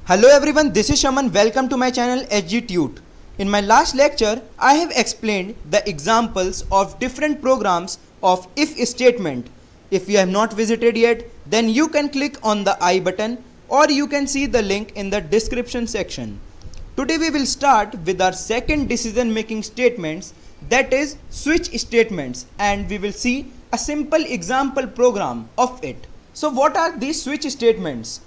Hello everyone, this is Shaman. Welcome to my channel HG Tute. In my last lecture, I have explained the examples of different programs of if statement. If you have not visited yet, then you can click on the I button or you can see the link in the description section. Today we will start with our second decision making statements, that is switch statements, and we will see a simple example program of it. So what are these switch statements?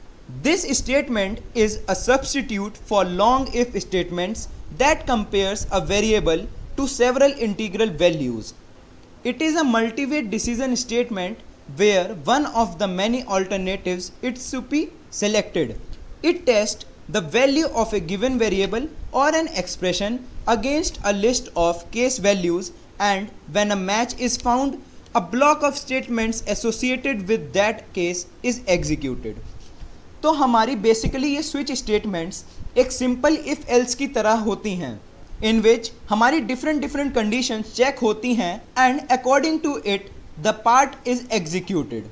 This statement is a substitute for long if statements that compares a variable to several integral values. It is a multi-way decision statement where one of the many alternatives is to be selected. It tests the value of a given variable or an expression against a list of case values, and when a match is found, a block of statements associated with that case is executed. तो हमारी basically ये switch statements एक simple if else की तरह होती हैं, इन विच हमारी different conditions check होती हैं and according to it the part is executed.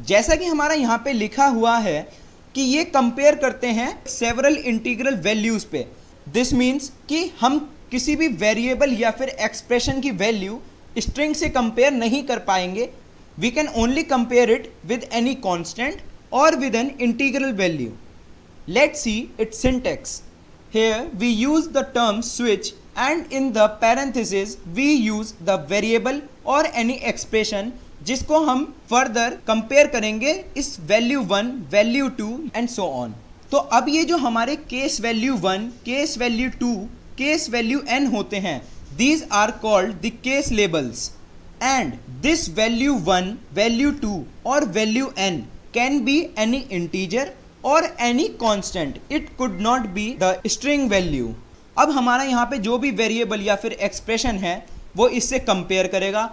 जैसा कि हमारा यहाँ पे लिखा हुआ है कि ये कंपेयर करते हैं सेवरल इंटीग्रल वैल्यूज़ पे. दिस मीन्स कि हम किसी भी वेरिएबल या फिर एक्सप्रेशन की वैल्यू स्ट्रिंग से कंपेयर नहीं कर पाएंगे. We can only compare it with any constant or with an integral value. Let's see its syntax. Here we use the term switch and in the parenthesis we use the variable or any expression जिसको हम further compare करेंगे इस value 1, value 2 and so on. तो अब ये जो हमारे case value 1, case value 2, case value n होते हैं, these are called the case labels, and this value 1, value 2 or value n can be any integer or any constant. It could not be the string value. अब हमारा यहाँ पे जो भी variable या फिर एक्सप्रेशन है वो इससे कंपेयर करेगा.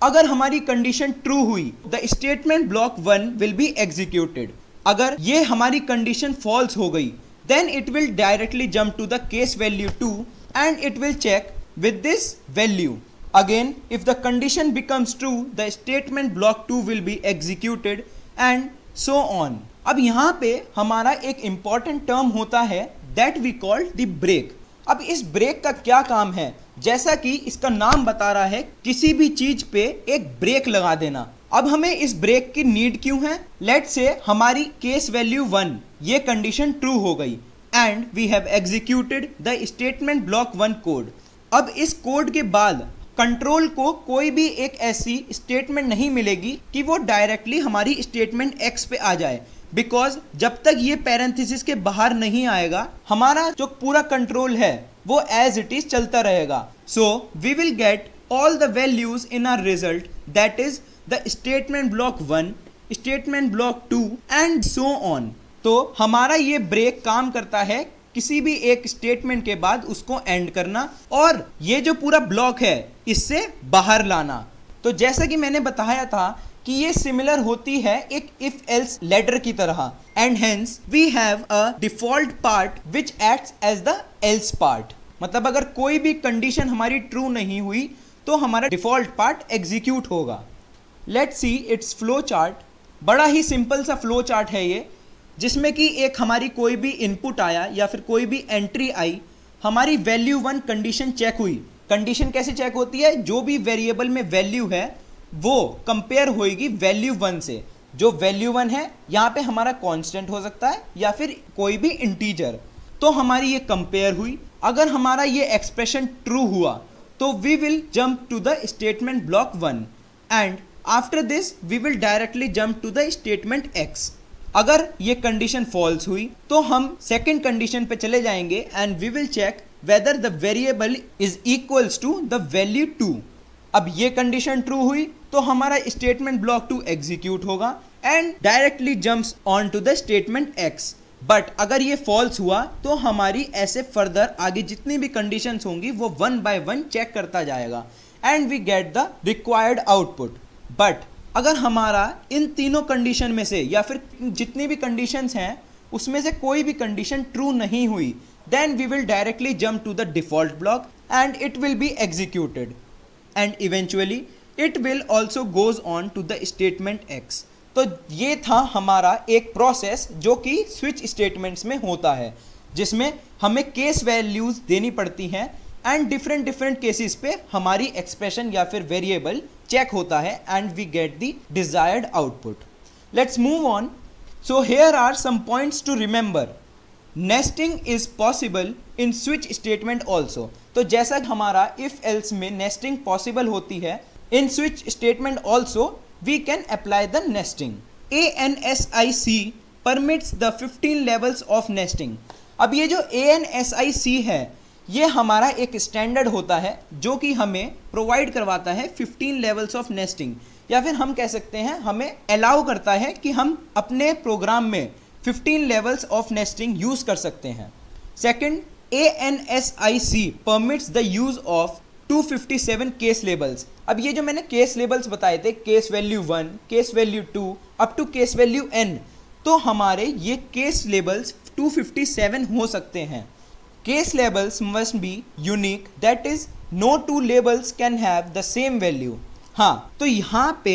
अगर हमारी कंडीशन ट्रू हुई, the statement block 1 will be executed. अगर ये हमारी कंडीशन फॉल्स हो गई, then it will directly jump to the case value 2 and it will check with this value. Again if the condition becomes true, the statement block 2 will be executed and so on. अब यहाँ पे हमारा एक important term होता है that we call the break. अब इस break का क्या काम है? जैसा कि इसका नाम बता रहा है, किसी भी चीज पे एक ब्रेक लगा देना. अब हमें इस ब्रेक की नीड क्यों है? लेट्स से हमारी केस वैल्यू 1 ये कंडीशन ट्रू हो गई and we have executed the statement block 1 code. अब इस कोड के बाद कंट्रोल को कोई भी एक ऐसी स्टेटमेंट नहीं मिलेगी कि वो डायरेक्टली हमारी स्टेटमेंट एक्स पे आ जाए, बिकॉज जब तक ये पैरेंथेसिस के बाहर नहीं आएगा हमारा जो पूरा कंट्रोल है वो एज इट इज चलता रहेगा. So we will get all the values in our result, that is the statement block 1, statement block 2 and so on. तो हमारा ये ब्रेक काम करता है किसी भी एक स्टेटमेंट के बाद उसको एंड करना और ये जो पूरा ब्लॉक है इससे बाहर लाना. तो जैसा कि मैंने बताया था कि ये सिमिलर होती है एक इफ एल्स लेटर की तरह, and hence we have a default part which acts as the else part. मतलब अगर कोई भी कंडीशन हमारी ट्रू नहीं हुई तो हमारा डिफॉल्ट पार्ट एग्जीक्यूट होगा. Let's see it's flow chart. बड़ा ही सिंपल सा फ्लो चार्ट है ये, जिसमें कि एक हमारी कोई भी इनपुट आया या फिर कोई भी एंट्री आई, हमारी वैल्यू 1 कंडीशन चेक हुई. कंडीशन कैसे चेक होती है? जो भी वेरिएबल में वैल्यू है वो कंपेयर होएगी वैल्यू 1 से. जो वैल्यू 1 है यहाँ पे हमारा कांस्टेंट हो सकता है या फिर कोई भी इंटीजर. तो हमारी ये कंपेयर हुई. अगर हमारा ये एक्सप्रेशन ट्रू हुआ तो we will jump to the statement block 1 and after this we will directly jump to the statement X. अगर ये कंडीशन फॉल्स हुई तो हम सेकंड कंडीशन पे चले जाएंगे and we will check whether the variable is equals to the value 2. अब ये कंडीशन ट्रू हुई तो हमारा स्टेटमेंट ब्लॉक 2 एग्जीक्यूट होगा and directly jumps on to the statement X. But अगर ये फॉल्स हुआ तो हमारी ऐसे फर्दर आगे जितनी भी कंडीशंस होंगी वो 1 बाय 1 चेक करता जाएगा and we get the required output. But अगर हमारा इन तीनों कंडीशन में से या फिर जितनी भी कंडीशंस हैं उसमें से कोई भी कंडीशन ट्रू नहीं हुई, then we will directly jump to the default block and it will be executed and eventually it will also goes on to the statement X. तो ये था हमारा एक प्रोसेस जो कि स्विच स्टेटमेंट्स में होता है, जिसमें हमें केस वैल्यूज देनी पड़ती हैं एंड डिफरेंट डिफरेंट केसेस पे हमारी एक्सप्रेशन या फिर वेरिएबल चेक होता है and we get the desired output. Let's move on. So here are some points to remember. Nesting is possible in switch statement also. तो जैसा हमारा इफ एल्स में नेस्टिंग पॉसिबल होती है, in switch statement also we can apply the nesting. ANSIC permits the 15 levels of nesting. अब ये जो ANSIC है ये हमारा एक स्टैंडर्ड होता है जो कि हमें प्रोवाइड करवाता है 15 लेवल्स ऑफ नेस्टिंग, या फिर हम कह सकते हैं हमें अलाउ करता है कि हम अपने प्रोग्राम में 15 लेवल्स ऑफ नेस्टिंग यूज कर सकते हैं. Second, ANSIC permits the use of 257 case labels. अब ये जो मैंने केस लेबल्स बताए थे, case value 1, case value 2 up to case value n, तो हमारे ये केस लेबल्स 257 हो सकते हैं. Case labels must be unique, that is no two labels can have the same value. हाँ, तो यहाँ पे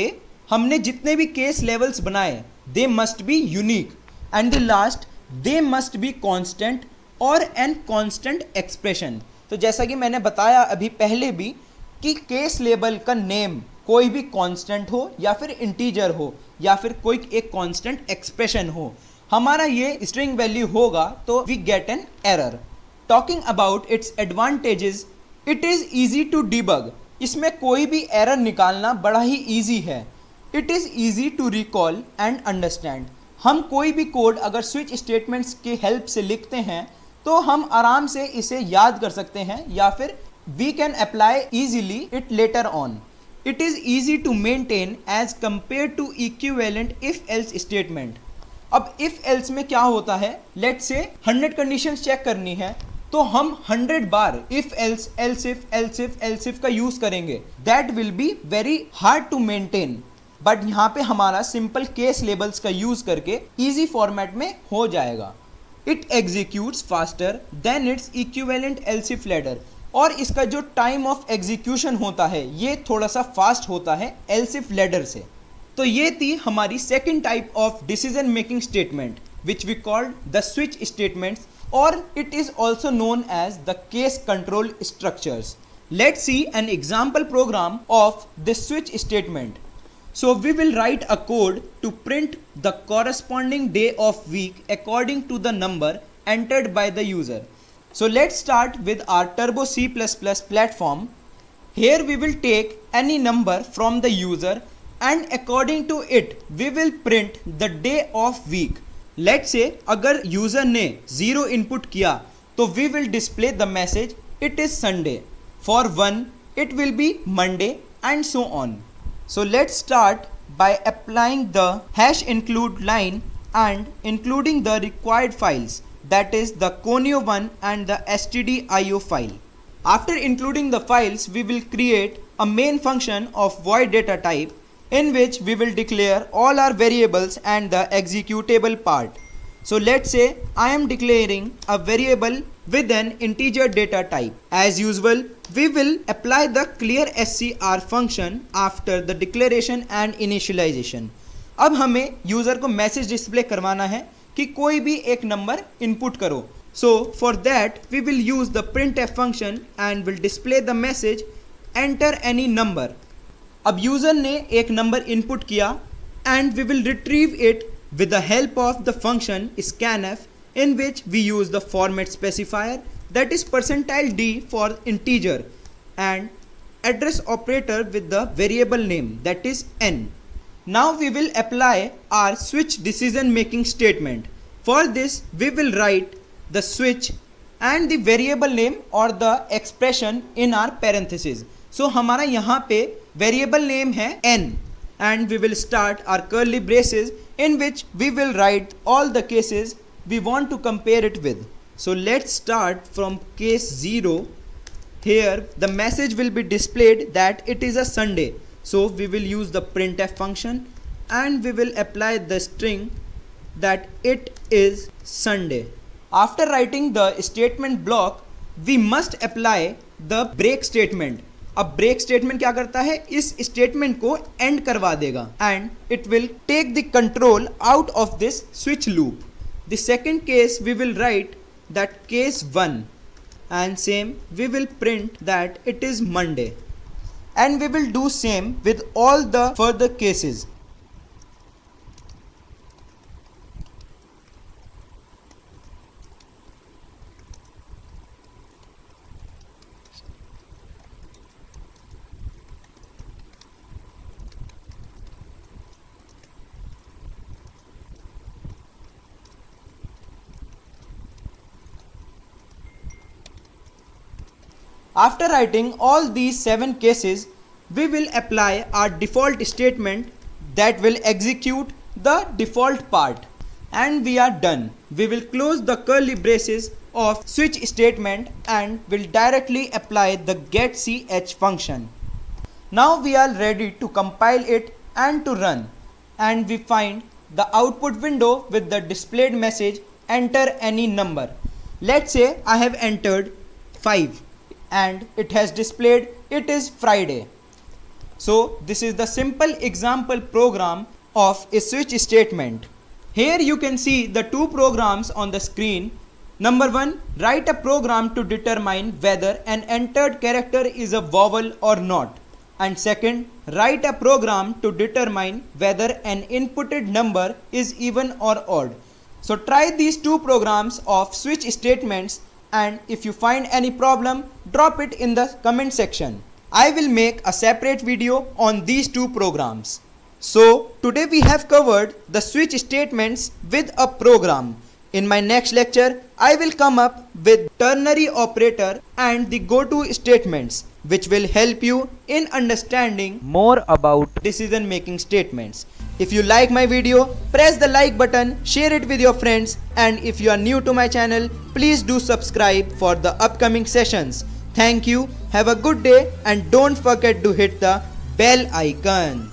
हमने जितने भी केस लेवल्स बनाए they must be unique and the last they must be constant और एन कांस्टेंट एक्सप्रेशन. तो जैसा कि मैंने बताया अभी पहले भी कि केस लेबल का नेम कोई भी कांस्टेंट हो या फिर इंटीजर हो या फिर कोई एक कांस्टेंट एक्सप्रेशन हो, हमारा ये स्ट्रिंग वैल्यू होगा तो we get an error. Talking about its advantages, it is easy to debug. इसमें कोई भी एरर निकालना बड़ा ही ईजी है. It is easy to recall and understand. हम कोई भी कोड अगर स्विच स्टेटमेंट्स की हेल्प से लिखते हैं तो हम आराम से इसे याद कर सकते हैं या फिर we can apply easily it later on. It is easy to maintain as compare to equivalent if else statement. अब इफ एल्स में क्या होता है, लेट्स से 100 कंडीशंस चेक करनी है तो हम 100 बार if else, else if, else if, else if का यूज करेंगे. That will be very hard to maintain. But यहाँ पे हमारा सिंपल केस लेबल्स का यूज करके इजी फॉर्मेट में हो जाएगा. It executes faster than its equivalent else if ladder. और इसका जो टाइम ऑफ एग्जीक्यूशन होता है ये थोड़ा सा फास्ट होता है एल्सिफ लैडर से. तो ये थी हमारी second type of decision making statement which we called the switch statements, or it is also known as the case control structures. Let's see an example program of this switch statement. So we will write a code to print the corresponding day of week according to the number entered by the user. So let's start with our Turbo C++ platform. Here we will take any number from the user and according to it we will print the day of week. Let's say अगर user ने 0 input किया तो we will display the message it is Sunday. For 1 it will be Monday and so on. So let's start by applying the hash include line and including the required files, that is the conio1 and the stdio file. After including the files we will create a main function of void data type in which we will declare all our variables and the executable part. So let's say I am declaring a variable with an integer data type. As usual, we will apply the clear scr function after the declaration and initialization. अब हमें user को message display करवाना है कि कोई भी एक number input करो. So for that we will use the printf function and will display the message enter any number. अब यूज़र ने एक नंबर इनपुट किया and we will retrieve it with the help of the function scanf in which we use the format specifier that is %d for integer and address operator with the variable name that is n. Now we will apply our switch decision making statement. For this we will write the switch and the variable name or the expression in our parentheses. So हमारा यहाँ पे variable name है n and we will start our curly braces in which we will write all the cases we want to compare it with. So let's start from case 0. Here the message will be displayed that it is a Sunday. So we will use the printf function and we will apply the string that it is Sunday. After writing the statement block we must apply the break statement. अब break statement क्या करता है, इस statement को end करवा देगा and it will take the control out of this switch loop. The second case we will write that case 1 and same we will print that it is Monday, and we will do same with all the further cases. After writing all these 7 cases, we will apply our default statement that will execute the default part, and we are done. We will close the curly braces of switch statement and will directly apply the getch function. Now we are ready to compile it and to run, and we find the output window with the displayed message enter any number. Let's say I have entered 5 and it has displayed it is Friday. So this is the simple example program of a switch statement. Here you can see the two programs on the screen. Number 1, write a program to determine whether an entered character is a vowel or not. And second, write a program to determine whether an inputted number is even or odd. So try these two programs of switch statements, and if you find any problem, drop it in the comment section. I will make a separate video on these two programs. So today we have covered the switch statements with a program. In my next lecture, I will come up with ternary operator and the goto statements, which will help you in understanding more about decision making statements. If you like my video, press the like button, share it with your friends, and if you are new to my channel, please do subscribe for the upcoming sessions. Thank you, have a good day, and don't forget to hit the bell icon.